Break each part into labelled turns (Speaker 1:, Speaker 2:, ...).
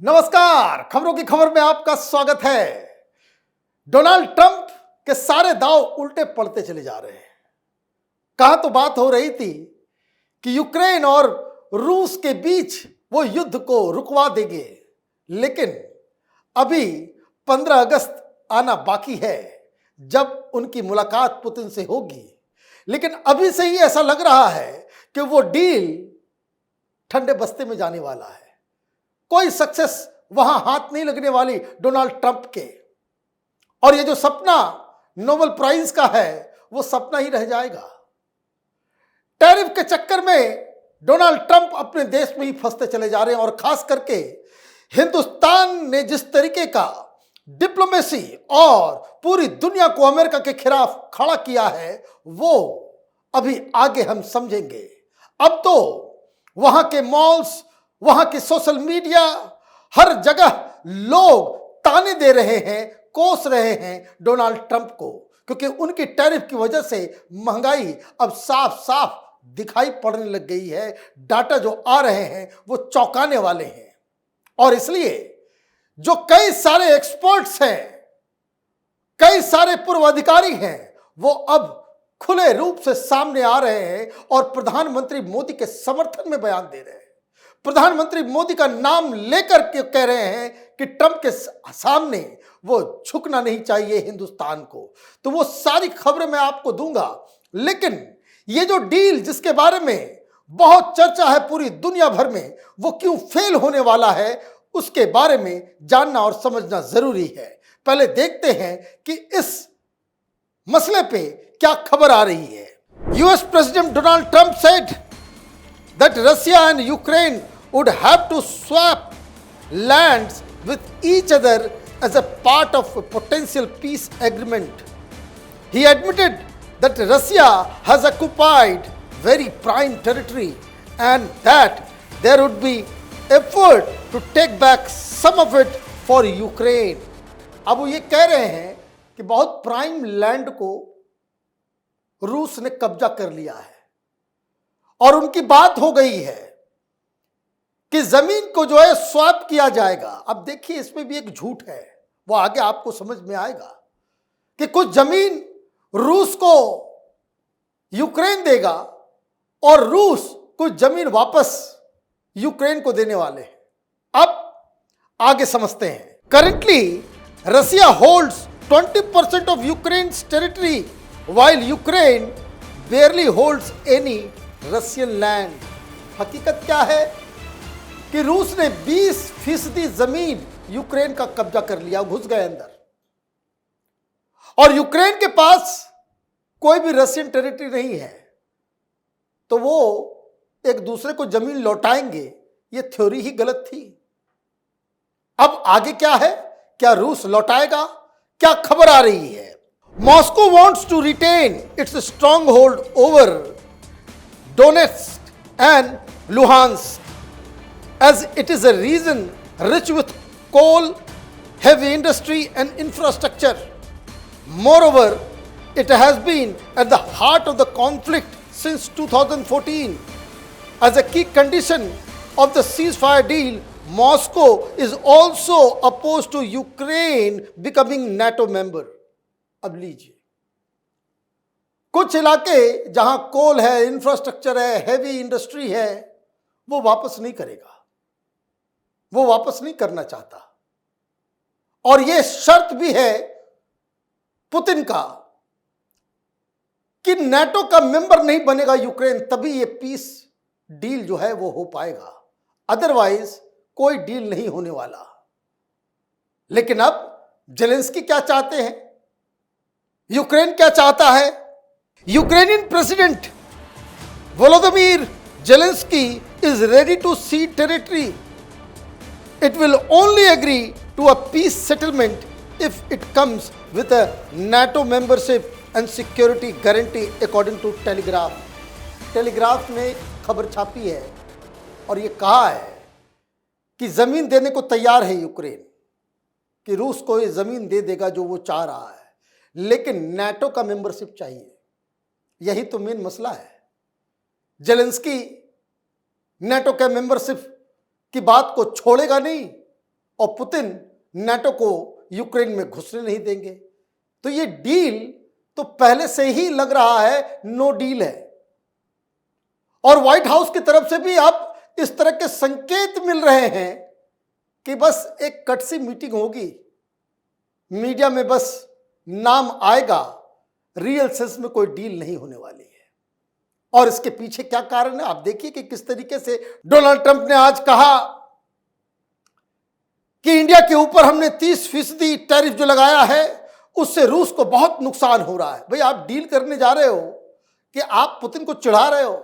Speaker 1: नमस्कार, खबरों की खबर में आपका स्वागत है। डोनाल्ड ट्रंप के सारे दांव उल्टे पड़ते चले जा रहे हैं। कहां तो बात हो रही थी कि यूक्रेन और रूस के बीच वो युद्ध को रुकवा देंगे, लेकिन अभी 15 अगस्त आना बाकी है जब उनकी मुलाकात पुतिन से होगी। लेकिन अभी से ही ऐसा लग रहा है कि वो डील ठंडे बस्ते में जाने वाला है। कोई सक्सेस वहां हाथ नहीं लगने वाली डोनाल्ड ट्रंप के, और ये जो सपना नोबेल प्राइज का है वो सपना ही रह जाएगा। टैरिफ के चक्कर में डोनाल्ड ट्रंप अपने देश में ही फंसते चले जा रहे हैं, और खास करके हिंदुस्तान ने जिस तरीके का डिप्लोमेसी और पूरी दुनिया को अमेरिका के खिलाफ खड़ा किया है वो अभी आगे हम समझेंगे। अब तो वहां के मॉल्स, वहां की सोशल मीडिया, हर जगह लोग ताने दे रहे हैं, कोस रहे हैं डोनाल्ड ट्रंप को, क्योंकि उनकी टैरिफ की वजह से महंगाई अब साफ साफ दिखाई पड़ने लग गई है। डाटा जो आ रहे हैं वो चौंकाने वाले हैं, और इसलिए जो कई सारे एक्सपर्ट्स हैं, कई सारे पूर्व अधिकारी हैं, वो अब खुले रूप से सामने आ रहे हैं और प्रधानमंत्री मोदी के समर्थन में बयान दे रहे हैं। प्रधानमंत्री मोदी का नाम लेकर के कह रहे हैं कि ट्रंप के सामने वो झुकना नहीं चाहिए हिंदुस्तान को। तो वो सारी खबरें मैं आपको दूंगा, लेकिन ये जो डील जिसके बारे में बहुत चर्चा है पूरी दुनिया भर में, वो क्यों फेल होने वाला है उसके बारे में जानना और समझना जरूरी है। पहले देखते हैं कि इस मसले पे क्या खबर आ रही है। US president Donald Trump said that Russia and Ukraine would have to swap lands with each other as a part of a potential peace agreement. He admitted that Russia has occupied very prime territory and that there would be effort to take back some of it for Ukraine. अब वो ये कह रहे हैं कि बहुत prime land को रूस ने कब्जा कर लिया है, और उनकी बात हो गई है कि जमीन को जो है स्वैप किया जाएगा। अब देखिए, इसमें भी एक झूठ है, वो आगे आपको समझ में आएगा कि कुछ जमीन रूस को यूक्रेन देगा और रूस कुछ जमीन वापस यूक्रेन को देने वाले हैं। अब आगे समझते हैं। Currently Russia holds 20% of Ukraine's territory while Ukraine barely holds any Russian land. हकीकत क्या है कि रूस ने 20% जमीन यूक्रेन का कब्जा कर लिया, घुस गए अंदर, और यूक्रेन के पास कोई भी रशियन टेरिटरी नहीं है। तो वो एक दूसरे को जमीन लौटाएंगे, ये थ्योरी ही गलत थी। अब आगे क्या है? क्या रूस लौटाएगा? क्या खबर आ रही है? Moscow wants to retain its strong hold over Donetsk and Luhansk, as it is a region rich with coal, heavy industry and infrastructure. Moreover, it has been at the heart of the conflict since 2014. As a key condition of the ceasefire deal, Moscow is also opposed to Ukraine becoming NATO member. अब लीजिए, कुछ इलाके जहां कोल है, infrastructure है, heavy industry है, वो वापस नहीं करेगा, वो वापस नहीं करना चाहता। और ये शर्त भी है पुतिन का कि नाटो का मेंबर नहीं बनेगा यूक्रेन, तभी ये पीस डील जो है वो हो पाएगा, अदरवाइज कोई डील नहीं होने वाला। लेकिन अब जेलेंस्की क्या चाहते हैं, यूक्रेन क्या चाहता है? Ukrainian President Volodymyr Zelensky is ready to cede territory. It will only agree to a peace settlement if it comes with a NATO membership and security guarantee, according to Telegraph. Telegraph ने खबर छापी है और ये कहा है कि जमीन देने को तैयार है यूक्रेन, कि रूस को ये जमीन दे देगा जो वो चाह रहा है, लेकिन नाटो का मेंबरशिप चाहिए। यही तो मेन मसला है। जेलेंस्की नाटो के मेंबरशिप की बात को छोड़ेगा नहीं, और पुतिन नाटो को यूक्रेन में घुसने नहीं देंगे। तो ये डील तो पहले से ही लग रहा है नो डील है। और व्हाइट हाउस की तरफ से भी अब इस तरह के संकेत मिल रहे हैं कि बस एक कटसी मीटिंग होगी, मीडिया में बस नाम आएगा, रियल सेंस में कोई डील नहीं होने वाली है। और इसके पीछे क्या कारण है आप देखिए कि किस तरीके से डोनाल्ड ट्रंप ने आज कहा कि इंडिया के ऊपर हमने 30% टैरिफ जो लगाया है उससे रूस को बहुत नुकसान हो रहा है। भाई आप डील करने जा रहे हो कि आप पुतिन को चिढ़ा रहे हो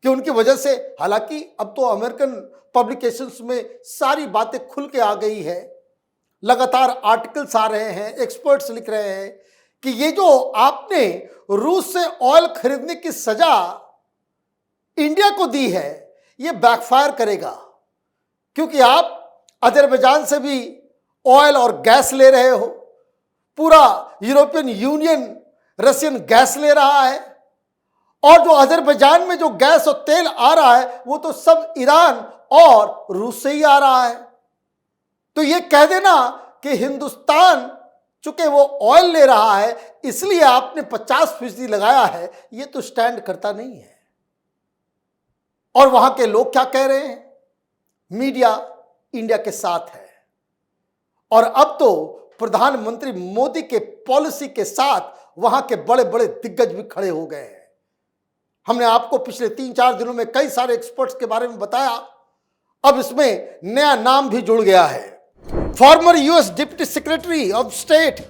Speaker 1: कि उनकी वजह से, हालांकि अब तो अमेरिकन पब्लिकेशंस में सारी बातें खुल के आ गई है, लगातार आर्टिकल्स आ रहे हैं, एक्सपर्ट्स लिख रहे हैं कि ये जो आपने रूस से ऑयल खरीदने की सजा इंडिया को दी है ये बैकफायर करेगा, क्योंकि आप अजरबैजान से भी ऑयल और गैस ले रहे हो, पूरा यूरोपियन यूनियन रशियन गैस ले रहा है, और जो अजरबैजान में जो गैस और तेल आ रहा है वो तो सब ईरान और रूस से ही आ रहा है। तो ये कह देना कि हिंदुस्तान चूंकि वो ऑयल ले रहा है इसलिए आपने 50% लगाया है, ये तो स्टैंड करता नहीं है। और वहां के लोग क्या कह रहे हैं? मीडिया इंडिया के साथ है, और अब तो प्रधानमंत्री मोदी के पॉलिसी के साथ वहां के बड़े बड़े दिग्गज भी खड़े हो गए हैं। हमने आपको पिछले 3-4 दिनों में कई सारे एक्सपर्ट्स के बारे में बताया, अब इसमें नया नाम भी जुड़ गया है। Former US deputy secretary of state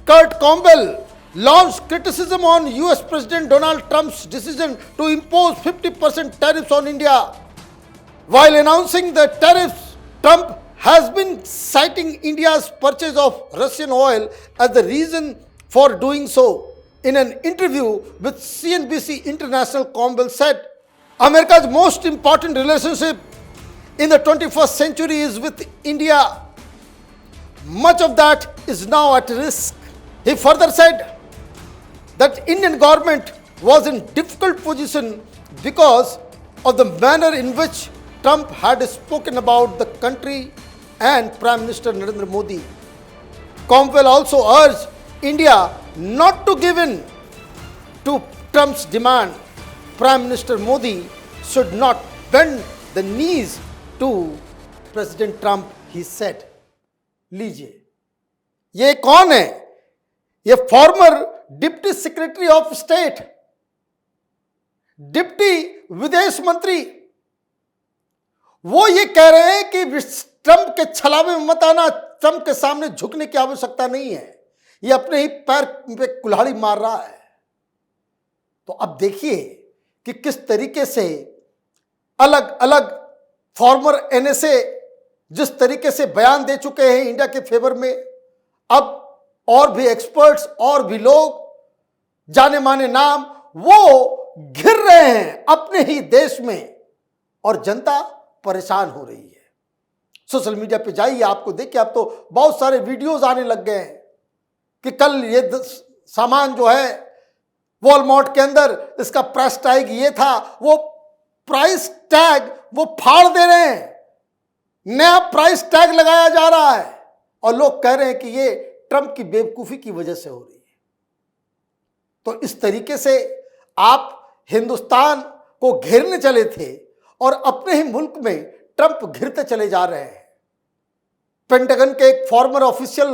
Speaker 1: Kurt Campbell launched criticism on US President Donald Trump's decision to impose 50% tariffs on India. While announcing the tariffs, Trump has been citing India's purchase of Russian oil as the reason for doing so. In an interview with CNBC International, Campbell said, America's most important relationship in the 21st century is with India. Much of that is now at risk. He further said that Indian government was in difficult position because of the manner in which Trump had spoken about the country and Prime Minister Narendra Modi. Campbell also urged India not to give in to Trump's demand. Prime Minister Modi should not bend the knees to President Trump, he said. लीजिए, ये कौन है? ये farmer deputy secretary of state, deputy विदेश मंत्री, वो ये कह रहे हैं कि ट्रंप के छलावे में मत आना, ट्रंप के सामने झुकने की आवश्यकता नहीं है, ये अपने ही पैर पे कुल्हाड़ी मार रहा है। तो अब देखिए कि किस तरीके से अलग अलग फॉर्मर एनएसए जिस तरीके से बयान दे चुके हैं इंडिया के फेवर में, अब और भी एक्सपर्ट्स और भी लोग जाने माने नाम वो घिर रहे हैं अपने ही देश में, और जनता परेशान हो रही है। सोशल मीडिया पे जाइए, आपको देखिए अब तो बहुत सारे वीडियोस आने लग गए हैं कि कल ये सामान जो है वॉलमार्ट के अंदर इसका प्राइस टैग ये था, वो प्राइस टैग वो फाड़ दे रहे हैं, नया प्राइस टैग लगाया जा रहा है, और लोग कह रहे हैं कि ये ट्रंप की बेवकूफी की वजह से हो रही है। तो इस तरीके से आप हिंदुस्तान को घेरने चले थे और अपने ही मुल्क में ट्रंप घिरते चले जा रहे हैं। पेंटागन के एक फॉर्मर ऑफिशियल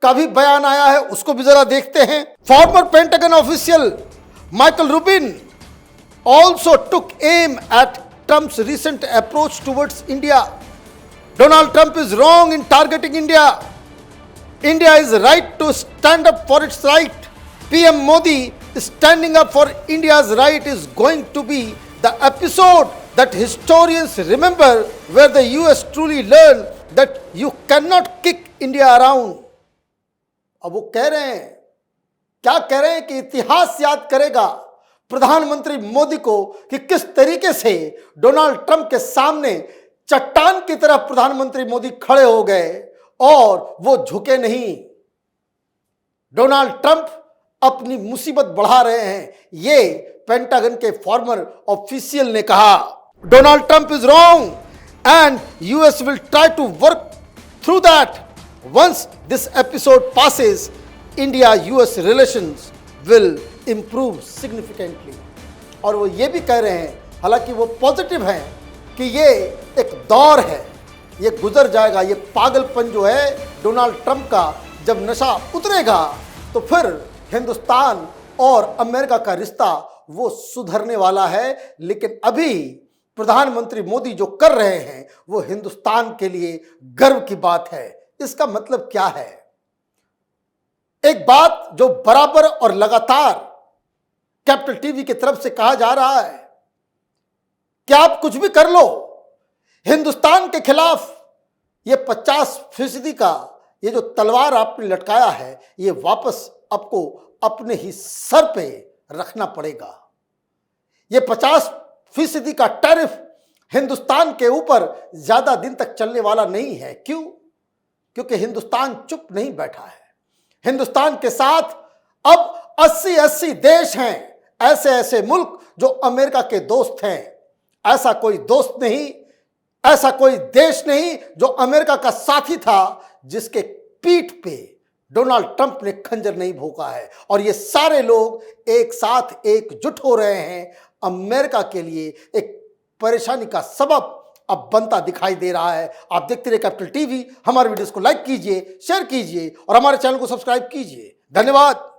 Speaker 1: का भी बयान आया है, उसको भी जरा देखते हैं। Farmer pentagon official Michael Rubin also took aim at Trump's recent approach towards India. Donald Trump is wrong in targeting India. India is right to stand up for its right. PM Modi standing up for India's right is going to be the episode that historians remember, where the US truly learned that you cannot kick India around. अब वो कह रहे हैं, क्या कह रहे हैं कि इतिहास याद करेगा प्रधानमंत्री मोदी को कि किस तरीके से डोनाल्ड ट्रंप के सामने चट्टान की तरह प्रधानमंत्री मोदी खड़े हो गए और वो झुके नहीं। डोनाल्ड ट्रंप अपनी मुसीबत बढ़ा रहे हैं, ये पेंटागन के फॉर्मर ऑफिशियल ने कहा। Donald Trump is wrong and US will try to work Through that, once this episode passes, India-US relations will improve significantly. और वो ये भी कह रहे हैं, हालांकि वो पॉजिटिव हैं, कि ये एक दौर है, ये गुजर जाएगा। ये पागलपन जो है डोनाल्ड ट्रंप का, जब नशा उतरेगा तो फिर हिंदुस्तान और अमेरिका का रिश्ता वो सुधरने वाला है। लेकिन अभी प्रधानमंत्री मोदी जो कर रहे हैं वो हिंदुस्तान के लिए गर्व की बात है। इसका मतलब क्या है? एक बात जो बराबर और लगातार कैपिटल टीवी की तरफ से कहा जा रहा है कि आप कुछ भी कर लो, हिंदुस्तान के खिलाफ ये 50% का ये जो तलवार आपने लटकाया है, ये वापस आपको अपने ही सर पे रखना पड़ेगा। ये 50% का टैरिफ हिंदुस्तान के ऊपर ज्यादा दिन तक चलने वाला नहीं है। क्यों? क्योंकि हिंदुस्तान चुप नहीं बैठा है। हिंदुस्तान के साथ अब 80 देश हैं, ऐसे मुल्क जो अमेरिका के दोस्त हैं। ऐसा कोई दोस्त नहीं, ऐसा कोई देश नहीं जो अमेरिका का साथी था जिसके पीठ पे डोनाल्ड ट्रंप ने खंजर नहीं भोंका है। और ये सारे लोग एक साथ एकजुट हो रहे हैं। अमेरिका के लिए एक परेशानी का सबब अब बनता दिखाई दे रहा है। आप देखते रहिए कैपिटल टीवी। हमारे वीडियोस को लाइक कीजिए, शेयर कीजिए और हमारे चैनल को सब्सक्राइब कीजिए। धन्यवाद।